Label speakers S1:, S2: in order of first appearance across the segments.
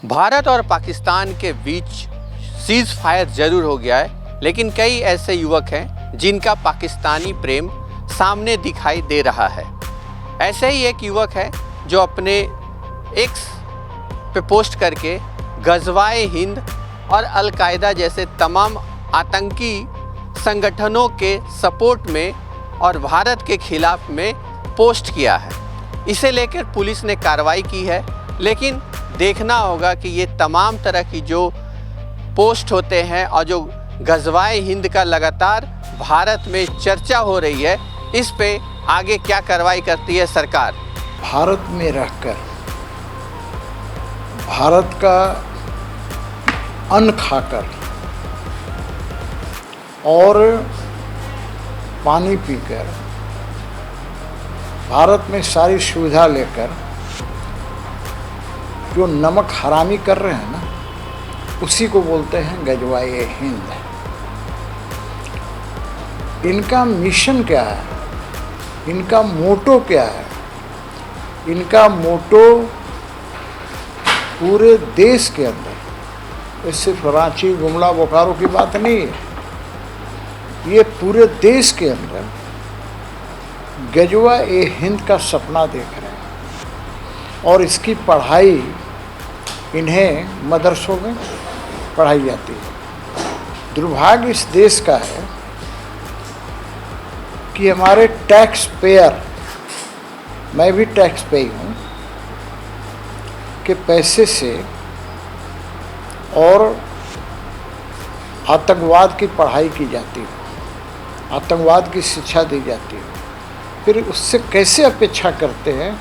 S1: भारत और पाकिस्तान के बीच cease fire जरूर हो गया है, लेकिन कई ऐसे युवक हैं जिनका पाकिस्तानी प्रेम सामने दिखाई दे रहा है। ऐसे ही एक युवक है जो अपने एक्स पे पोस्ट करके गज़वाए हिंद और अल-कायदा जैसे तमाम आतंकी संगठनों के सपोर्ट में और भारत के खिलाफ में पोस्ट किया है। इसे लेकर पुलिस ने कार्रवाई की है, लेकिन देखना होगा कि ये तमाम तरह की जो पोस्ट होते हैं और जो गज़वाए हिंद का लगातार भारत में चर्चा हो रही है, इस पे आगे क्या कार्रवाई करती है सरकार।
S2: भारत में रहकर भारत का अन्न खाकर और पानी पीकर भारत में सारी सुविधा लेकर जो नमक हरामी कर रहे हैं ना, उसी को बोलते हैं गज़वाए हिंद। इनका मिशन क्या है, इनका मोटो क्या है? इनका मोटो पूरे देश के अंदर, ये सिर्फ रांची, गुमला, बोकारो की बात नहीं है, ये पूरे देश के अंदर गज़वाए हिंद का सपना देख रहे हैं। और इसकी पढ़ाई इन्हें मदरसों में पढ़ाई जाती है। दुर्भाग्य इस देश का है कि हमारे टैक्स पेयर, मैं भी टैक्स पेय हूँ, के पैसे से और आतंकवाद की पढ़ाई की जाती है, आतंकवाद की शिक्षा दी जाती है। फिर उससे कैसे अपेक्षा करते हैं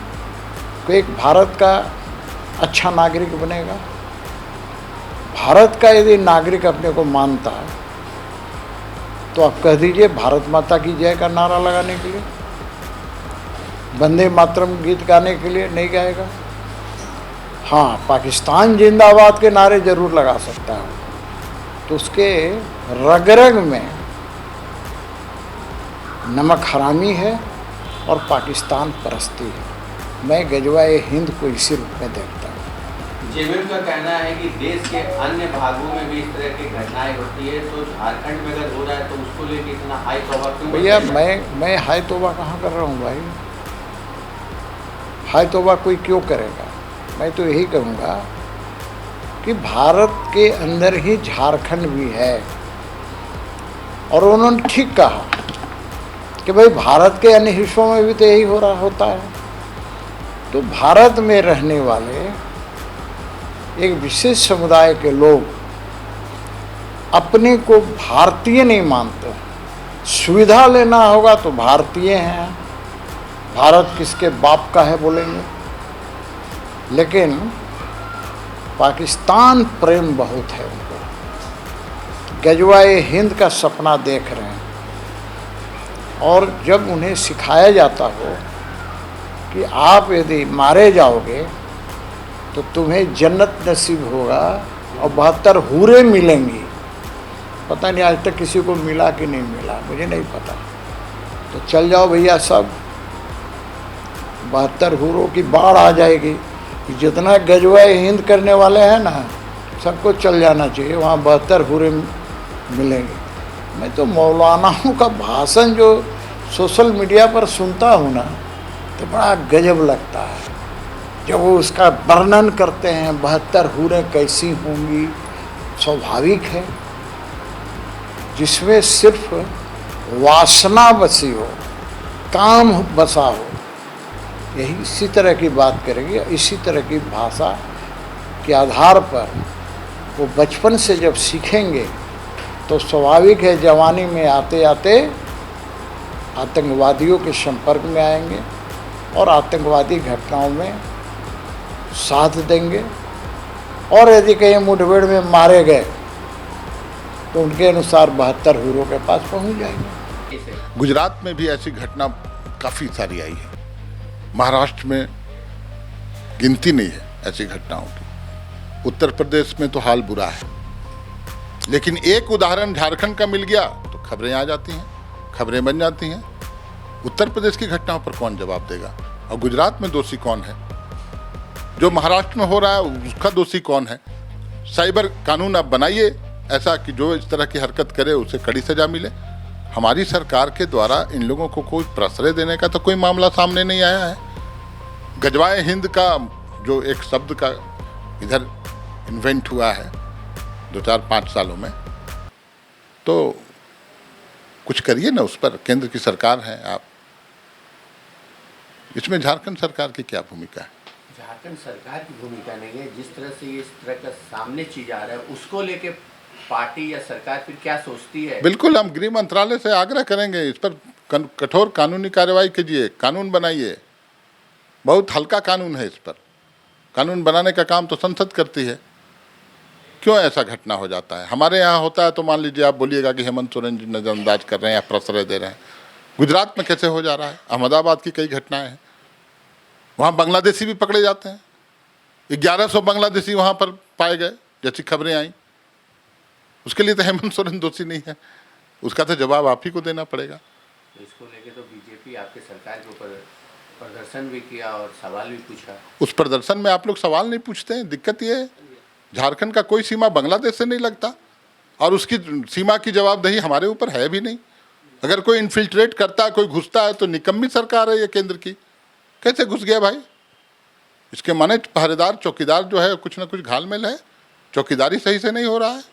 S2: कि एक भारत का अच्छा नागरिक बनेगा? भारत का यदि नागरिक अपने को मानता है तो आप कह दीजिए भारत माता की जय का नारा लगाने के लिए, वंदे मातरम गीत गाने के लिए नहीं गाएगा। हाँ, पाकिस्तान जिंदाबाद के नारे जरूर लगा सकता है, तो उसके रग रग में नमक हरामी है और पाकिस्तान परस्ती है। मैं गज़वाए हिंद को इसी रूप में देखता हूँ।
S1: जेबीएम का कहना है कि देश के अन्य भागों में भी इस तरह की घटनाएं होती है, तो झारखंड में अगर हो रहा है तो उसको लेकर इतना हाई तौबा क्यों?
S2: भैया मैं हाई तौबा कहाँ कर रहा हूँ भाई? हाई तौबा कोई क्यों करेगा? मैं तो यही कहूँगा कि भारत के अंदर ही झारखंड भी है, और उन्होंने ठीक कहा कि भाई भारत के अन्य हिस्सों में भी तो यही हो रहा होता है। तो भारत में रहने वाले एक विशेष समुदाय के लोग अपने को भारतीय नहीं मानते। सुविधा लेना होगा तो भारतीय हैं, भारत किसके बाप का है बोलेंगे, लेकिन पाकिस्तान प्रेम बहुत है उनको। गज़वाए हिंद का सपना देख रहे हैं, और जब उन्हें सिखाया जाता हो कि आप यदि मारे जाओगे तो तुम्हें जन्नत नसीब होगा और 72 हूरें मिलेंगी। पता नहीं आज तक किसी को मिला कि नहीं मिला, मुझे नहीं पता। तो चल जाओ भैया, सब 72 हूरों की बाढ़ आ जाएगी। जितना गज़वाए हिंद करने वाले हैं ना, सबको चल जाना चाहिए, वहाँ 72 हूरें मिलेंगी। मैं तो मौलानाओं का भाषण जो सोशल मीडिया पर सुनता हूँ ना, तो बड़ा गजब लगता है जब वो उसका वर्णन करते हैं। 72 हूरें कैसी होंगी? स्वाभाविक है, जिसमें सिर्फ वासना बसी हो, काम बसा हो, यही इसी तरह की बात करेंगे। इसी तरह की भाषा के आधार पर वो बचपन से जब सीखेंगे तो स्वाभाविक है जवानी में आते आते आतंकवादियों के संपर्क में आएंगे और आतंकवादी घटनाओं में साथ देंगे, और यदि कहीं मुठभेड़ में मारे गए तो उनके अनुसार 72 हूरों के पास पहुंच जाएंगे।
S3: गुजरात में भी ऐसी घटना काफ़ी सारी आई है, महाराष्ट्र में गिनती नहीं है ऐसी घटनाओं की, उत्तर प्रदेश में तो हाल बुरा है। लेकिन एक उदाहरण झारखंड का मिल गया तो खबरें आ जाती हैं, खबरें बन जाती हैं। उत्तर प्रदेश की घटनाओं पर कौन जवाब देगा, और गुजरात में दोषी कौन है? जो महाराष्ट्र में हो रहा है उसका दोषी कौन है? साइबर कानून आप बनाइए ऐसा कि जो इस तरह की हरकत करे उसे कड़ी सजा मिले। हमारी सरकार के द्वारा इन लोगों को कोई प्रश्रय देने का तो कोई मामला सामने नहीं आया है। गजवाए हिंद का जो एक शब्द का इधर इन्वेंट हुआ है 2-4-5 सालों में, तो कुछ करिए ना उस पर। केंद्र की सरकार है आप, इसमें झारखंड सरकार की क्या भूमिका है?
S1: झारखंड सरकार की भूमिका नहीं है। जिस तरह से इस तरह का सामने चीज आ रहा है उसको लेके पार्टी या सरकार फिर क्या सोचती है?
S3: बिल्कुल, हम गृह मंत्रालय से आग्रह करेंगे इस पर कठोर कानूनी कार्रवाई कीजिए, कानून बनाइए। बहुत हल्का कानून है, इस पर कानून बनाने का काम तो संसद करती है। क्यों ऐसा घटना हो जाता है? हमारे यहाँ होता है तो मान लीजिए आप बोलिएगा कि हेमंत सोरेन जी नजरअंदाज कर रहे हैं या प्रश्रय दे रहे हैं। गुजरात में कैसे हो जा रहा है? अहमदाबाद की कई घटनाएं हैं, वहाँ बांग्लादेशी भी पकड़े जाते हैं। 1100 बांग्लादेशी वहाँ पर पाए गए, जैसी खबरें आई। उसके लिए तो हेमंत सोरेन दोषी नहीं है, उसका तो जवाब आप ही को देना पड़ेगा।
S1: इसको लेके तो बीजेपी आपके सरकार के ऊपर प्रदर्शन भी किया और सवाल भी पूछा।
S3: उस प्रदर्शन में आप लोग सवाल नहीं पूछते हैं। दिक्कत ये है, झारखंड का कोई सीमा बांग्लादेश से नहीं लगता और उसकी सीमा की जवाबदेही हमारे ऊपर है भी नहीं। अगर कोई इन्फिल्ट्रेट करता है, कोई घुसता है, तो निकम्मी सरकार है ये केंद्र की। कैसे घुस गया भाई? इसके माने पहरेदार चौकीदार जो है कुछ ना कुछ घालमेल है, चौकीदारी सही से नहीं हो रहा है।